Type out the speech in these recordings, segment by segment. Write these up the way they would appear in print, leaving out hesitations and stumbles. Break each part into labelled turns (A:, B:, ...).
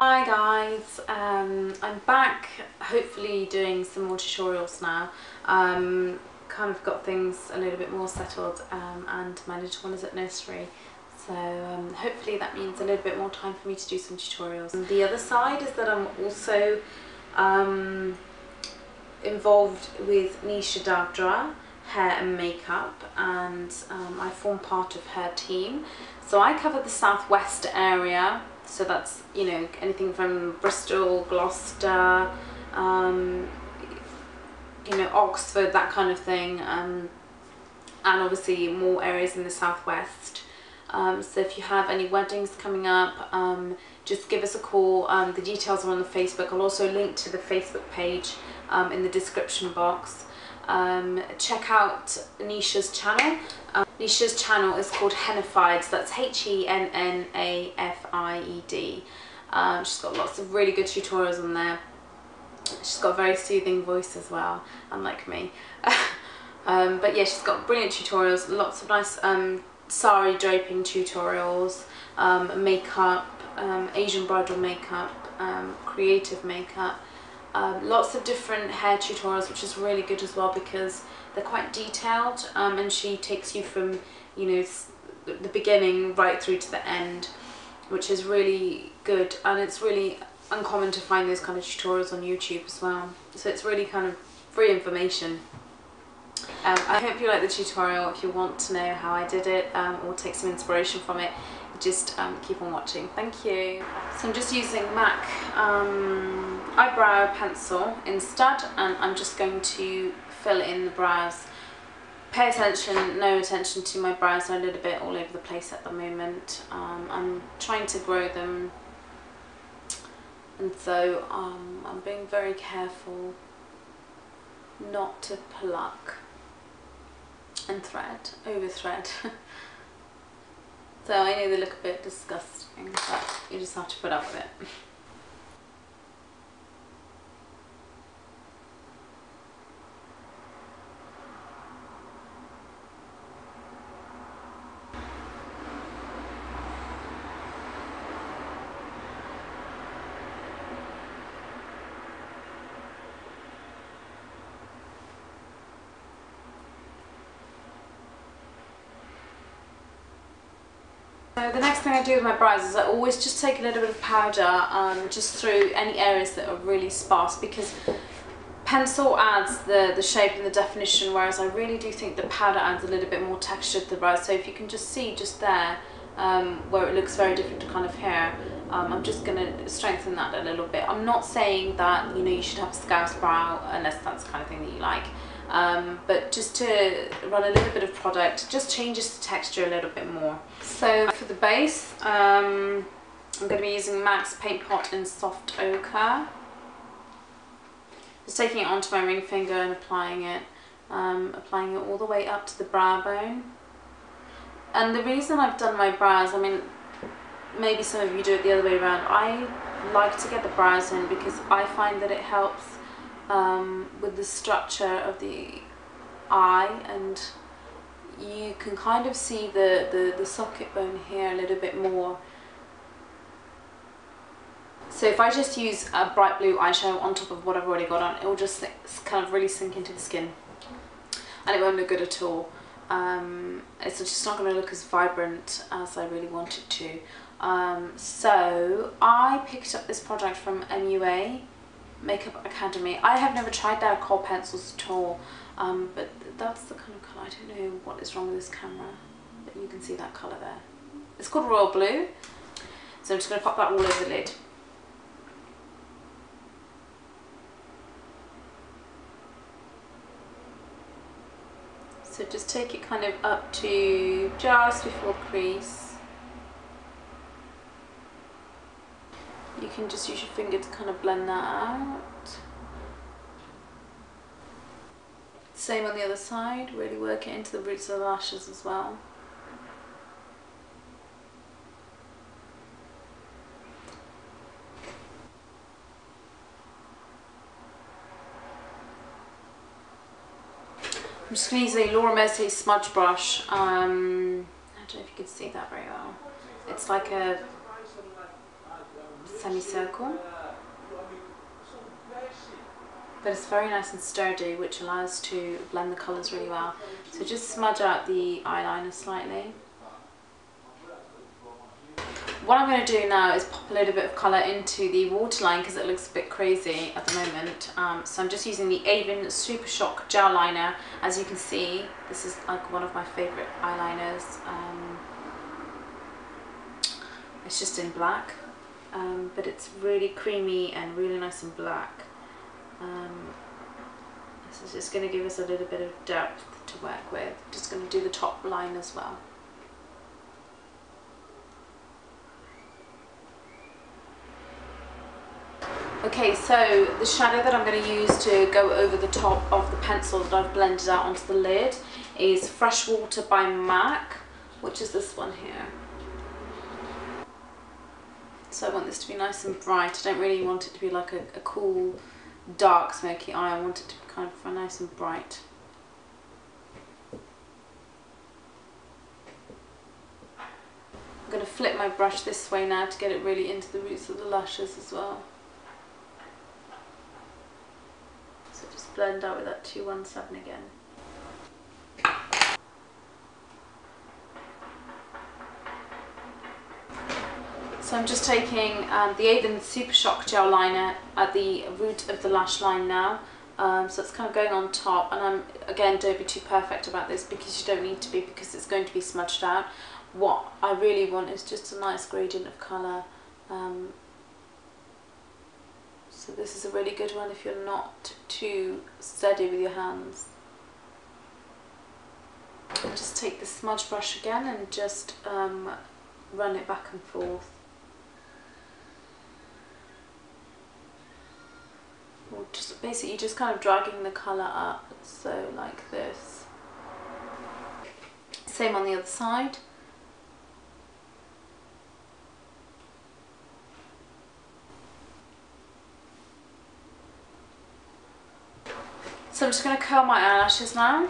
A: Hi guys, I'm back hopefully doing some more tutorials now. Kind of got things a little bit more settled and my little one is at nursery, so hopefully that means a little bit more time for me to do some tutorials. And the other side is that I'm also involved with Nisha hair and makeup, and I form part of her team. So I cover the southwest area, so that's, you know, anything from Bristol, Gloucester, you know, Oxford, that kind of thing, and obviously more areas in the southwest. So if you have any weddings coming up, just give us a call. The details are on the Facebook. I'll also link to the Facebook page in the description box. Check out Nisha's channel. Nisha's channel is called Hennified, so that's H-E-N-N-A-F-I-E-D. She's got lots of really good tutorials on there. She's got a very soothing voice as well, unlike me. But yeah, she's got brilliant tutorials, lots of nice sari draping tutorials, makeup, Asian bridal makeup, creative makeup. Lots of different hair tutorials, which is really good as well because they're quite detailed, and she takes you from, you know, the beginning right through to the end, which is really good, and it's really uncommon to find those kind of tutorials on YouTube as well, so it's really kind of free information. I hope you like the tutorial. If you want to know how I did it or take some inspiration from it, just keep on watching. Thank you. So I'm just using MAC eyebrow pencil in stud, and I'm just going to fill in the brows. Pay attention, no attention to my brows, are a little bit all over the place at the moment. I'm trying to grow them, and so I'm being very careful not to pluck and thread, over thread. So I know they look a bit disgusting, but you just have to put up with it. So the next thing I do with my brows is I always just take a little bit of powder just through any areas that are really sparse, because pencil adds the shape and the definition, whereas I really do think the powder adds a little bit more texture to the brows. So if you can just see just there where it looks very different to kind of hair, I'm just going to strengthen that a little bit. I'm not saying that, you know, you should have a scouse brow unless that's the kind of thing that you like. But just to run a little bit of product just changes the texture a little bit more. So for the base, I'm going to be using MAC's Paint Pot in Soft Ochre. Just taking it onto my ring finger and applying it all the way up to the brow bone. And the reason I've done my brows, I mean, maybe some of you do it the other way around. I like to get the brows in because I find that it helps with the structure of the eye, and you can kind of see the socket bone here a little bit more. So if I just use a bright blue eyeshadow on top of what I've already got on, it will just kind of really sink into the skin and it won't look good at all. It's just not going to look as vibrant as I really want it to. So I picked up this product from MUA Makeup Academy. I have never tried their kohl pencils at all, but that's the kind of colour. I don't know what is wrong with this camera, but you can see that colour there. It's called Royal Blue, so I'm just going to pop that all over the lid. So just take it kind of up to just before the crease. You can just use your finger to kind of blend that out. Same on the other side, really work it into the roots of the lashes as well. I'm just going to use a Laura Mercier smudge brush. I don't know if you can see that very well. It's like a semicircle. But it's very nice and sturdy, which allows to blend the colours really well. So just smudge out the eyeliner slightly. What I'm going to do now is pop a little bit of colour into the waterline because it looks a bit crazy at the moment. So I'm just using the Avon Super Shock Gel Liner. As you can see, this is like one of my favourite eyeliners. It's just in black, but it's really creamy and really nice and black. This is just going to give us a little bit of depth to work with. Just going to do the top line as well. Okay, so the shadow that I'm going to use to go over the top of the pencil that I've blended out onto the lid is Freshwater by MAC, which is this one here. So I want this to be nice and bright. I don't really want it to be like a cool, dark, smoky eye. I want it to be kind of nice and bright. I'm going to flip my brush this way now to get it really into the roots of the lashes as well. So just blend out with that 217 again. So I'm just taking the Avon Super Shock Gel Liner at the root of the lash line now. So it's kind of going on top, and again, don't be too perfect about this because you don't need to be, because it's going to be smudged out. What I really want is just a nice gradient of colour. So this is a really good one if you're not too steady with your hands. I'll just take the smudge brush again and just run it back and forth. Or just basically just kind of dragging the colour up, so like this. Same on the other side. So I'm just going to curl my eyelashes now.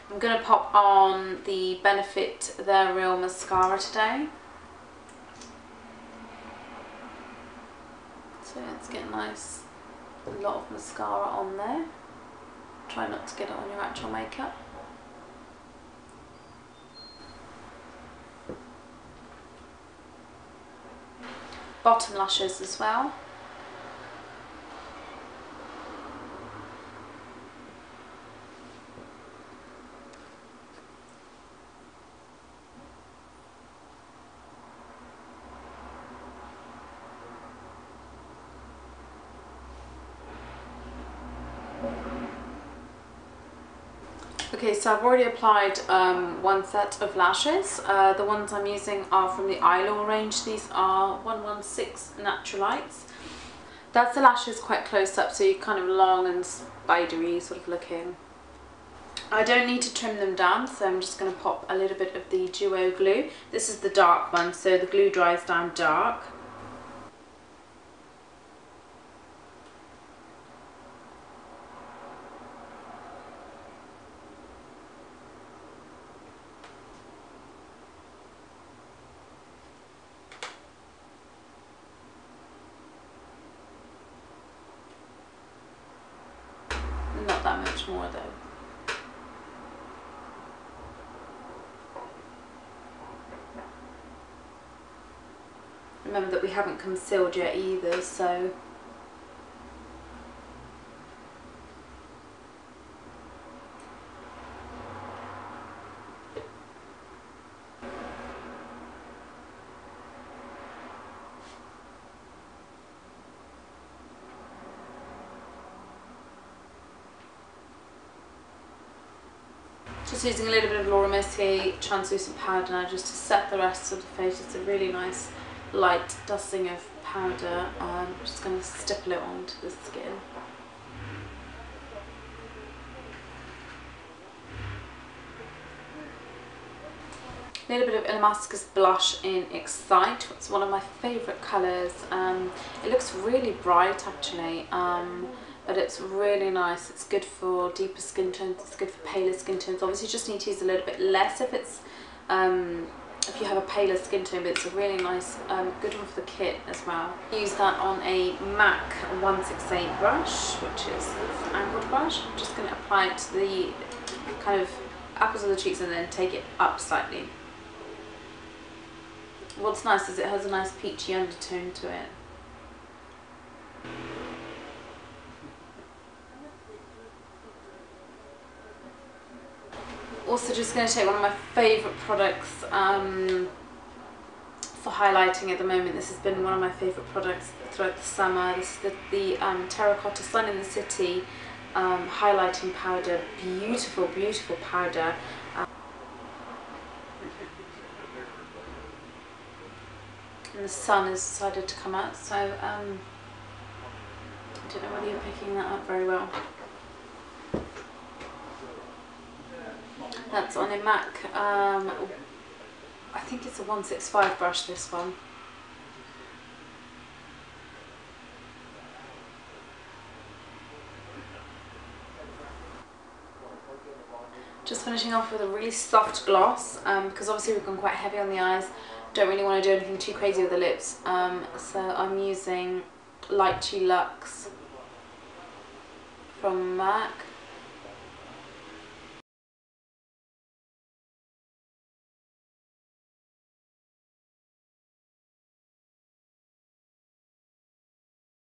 A: I'm going to pop on the Benefit They're Real mascara today. So let's get a nice lot of mascara on there. Try not to get it on your actual makeup. Bottom lashes as well. Okay, so I've already applied one set of lashes. The ones I'm using are from the Eyebrow range. These are 116 Natural Lights. That's the lashes quite close up, so you're kind of long and spidery sort of looking. I don't need to trim them down, so I'm just going to pop a little bit of the Duo glue. This is the dark one, so the glue dries down dark. Not that much more though. Remember that we haven't concealed yet either, so just using a little bit of Laura Mercier translucent powder now just to set the rest of the face. It's a really nice light dusting of powder. I'm just going to stipple it onto the skin. A little bit of Damascus blush in Excite. It's one of my favourite colours. It looks really bright actually. but it's really nice. It's good for deeper skin tones, it's good for paler skin tones. Obviously you just need to use a little bit less if it's if you have a paler skin tone, but it's a really nice, good one for the kit as well. Use that on a MAC 168 brush, which is an angled brush. I'm just going to apply it to the kind of apples of the cheeks and then take it up slightly. What's nice is it has a nice peachy undertone to it. Also just going to take one of my favourite products for highlighting at the moment. This has been one of my favourite products throughout the summer. This is the Terracotta Sun in the City highlighting powder. Beautiful, beautiful powder. And the sun has decided to come out, so I don't know whether you're picking that up very well. That's on a MAC, I think it's a 165 brush, this one. Just finishing off with a really soft gloss, because obviously we've gone quite heavy on the eyes. Don't really want to do anything too crazy with the lips, so I'm using Lychee Luxe from MAC.